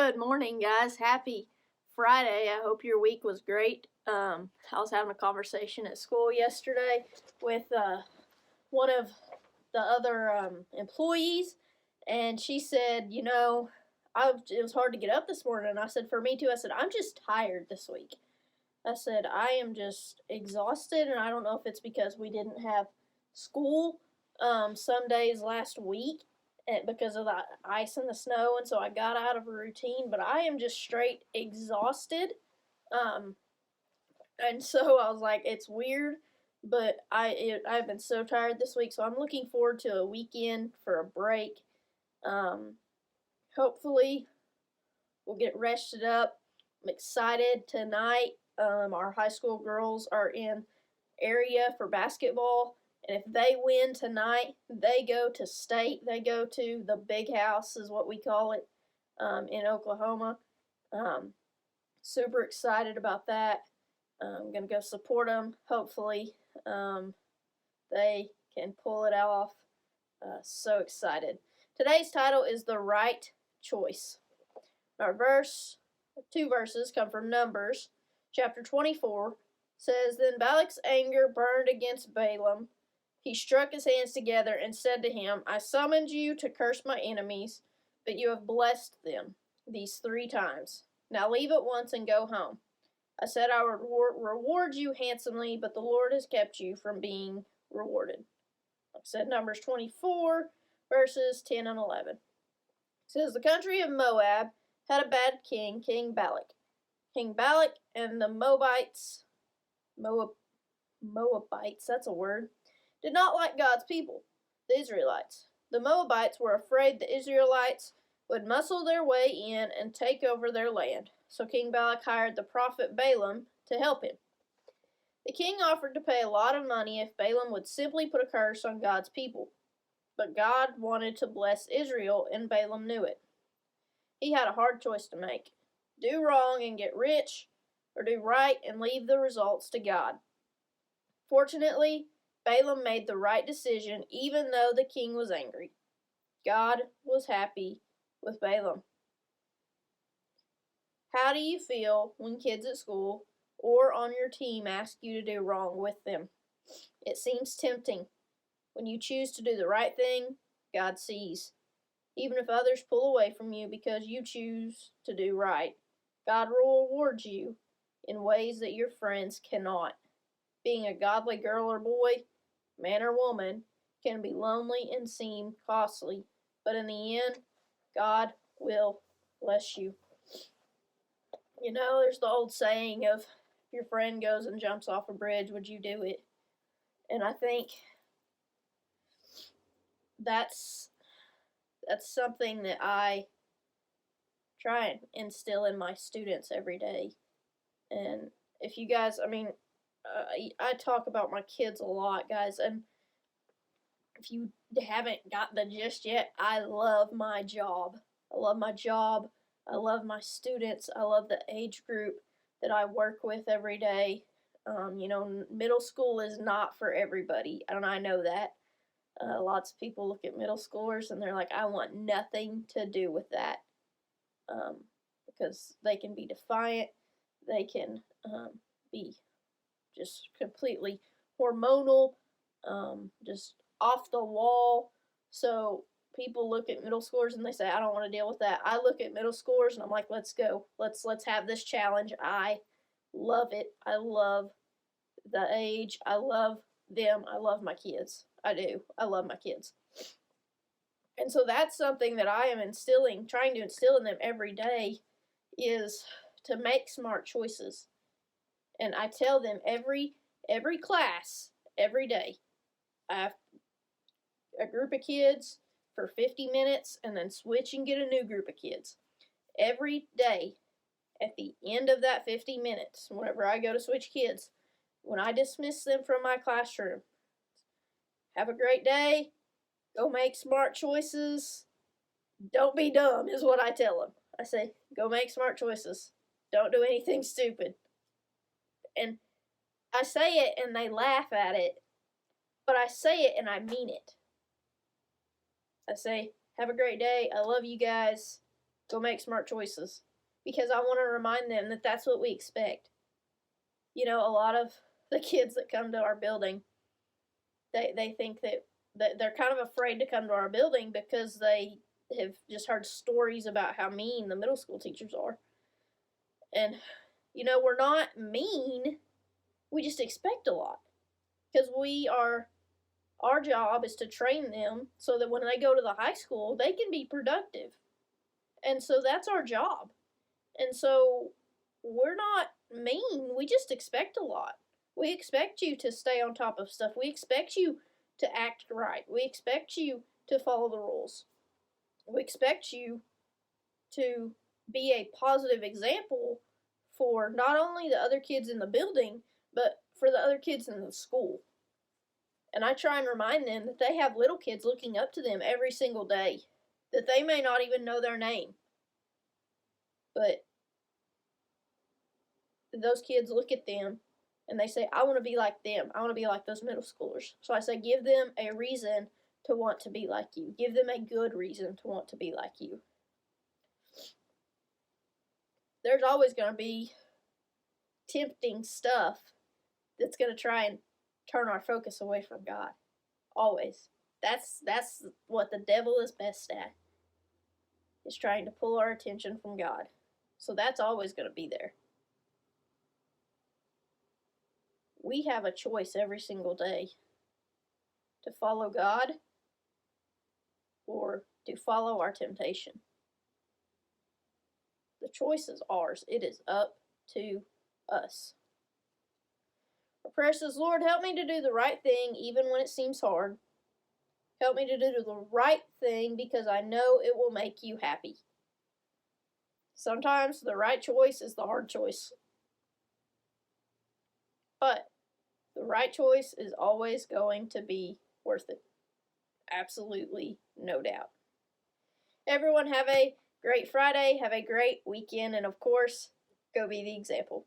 Good morning, guys. Happy Friday. I hope your week was great. I was having a conversation at school yesterday with one of the other employees, and she said, it was hard to get up this morning. And I said, for me too. I said, I'm just tired this week. I said, I am just exhausted, and I don't know if it's because we didn't have school some days last week because of the ice and the snow, and so I got out of a routine, but I am just straight exhausted. And so I was like, it's weird, but I've been so tired this week, so I'm looking forward to a weekend for a break. Hopefully we'll get rested up. I'm excited tonight. Our high school girls are in area for basketball, and if they win tonight, they go to state. They go to the big house, is what we call it, in Oklahoma. Super excited about that. I'm going to go support them. Hopefully, they can pull it off. So excited. Today's title is The Right Choice. Our two verses come from Numbers. Chapter 24 says, Then Balak's anger burned against Balaam. He struck his hands together and said to him, I summoned you to curse my enemies, but you have blessed them these 3 times. Now leave at once and go home. I said I would reward you handsomely, but the Lord has kept you from being rewarded. Like I said, Numbers 24, verses 10 and 11. It says, The country of Moab had a bad king, King Balak. King Balak and the Moabites, that's a word, did not like God's people, the Israelites. The Moabites were afraid the Israelites would muscle their way in and take over their land. So King Balak hired the prophet Balaam to help him. The king offered to pay a lot of money if Balaam would simply put a curse on God's people. But God wanted to bless Israel, and Balaam knew it. He had a hard choice to make. Do wrong and get rich, or do right and leave the results to God. Fortunately, Balaam made the right decision even though the king was angry. God was happy with Balaam. How do you feel when kids at school or on your team ask you to do wrong with them? It seems tempting. When you choose to do the right thing, God sees. Even if others pull away from you because you choose to do right, God will reward you in ways that your friends cannot. Being a godly girl or boy, man or woman, can be lonely and seem costly, but in the end, God will bless you. You know, there's the old saying of, if your friend goes and jumps off a bridge, would you do it? And I think that's something that I try and instill in my students every day. And if you guys, I talk about my kids a lot, guys, and if you haven't got the gist yet, I love my job. I love my job. I love my students. I love the age group that I work with every day. Middle school is not for everybody, and I know that. Lots of people look at middle schoolers and they're like, I want nothing to do with that. Because they can be defiant. They can be just completely hormonal, just off the wall. So people look at middle schoolers and they say, I don't want to deal with that. I look at middle schoolers and I'm like, let's go. Let's have this challenge. I love it. I love the age. I love them. I love my kids. I do. I love my kids. And so that's something that I am trying to instill in them every day, is to make smart choices. And I tell them every class, every day, I have a group of kids for 50 minutes and then switch and get a new group of kids. Every day, at the end of that 50 minutes, whenever I go to switch kids, when I dismiss them from my classroom, have a great day, go make smart choices, don't be dumb, is what I tell them. I say, go make smart choices, don't do anything stupid. And I say it and they laugh at it, but I say it and I mean it. I say, have a great day, I love you guys, Go make smart choices. Because I want to remind them that that's what we expect. You know, a lot of the kids that come to our building, they think that they're kind of afraid to come to our building because they have just heard stories about how mean the middle school teachers are. And, you know, we're not mean. We just expect a lot. Because our job is to train them so that when they go to the high school, they can be productive. And so that's our job. And so we're not mean. We just expect a lot. We expect you to stay on top of stuff. We expect you to act right. We expect you to follow the rules. We expect you to be a positive example for not only the other kids in the building, but for the other kids in the school. And I try and remind them that they have little kids looking up to them every single day, that they may not even know their name. But those kids look at them and they say, I want to be like them. I want to be like those middle schoolers. So I say, give them a reason to want to be like you. Give them a good reason to want to be like you. There's always going to be tempting stuff that's going to try and turn our focus away from God. Always. That's what the devil is best at. Is trying to pull our attention from God. So that's always going to be there. We have a choice every single day to follow God or to follow our temptation. The choice is ours. It is up to us. Our prayer says, Lord, help me to do the right thing even when it seems hard. Help me to do the right thing because I know it will make you happy. Sometimes the right choice is the hard choice. But the right choice is always going to be worth it. Absolutely, no doubt. Everyone have a great Friday, have a great weekend, and of course, go be the example.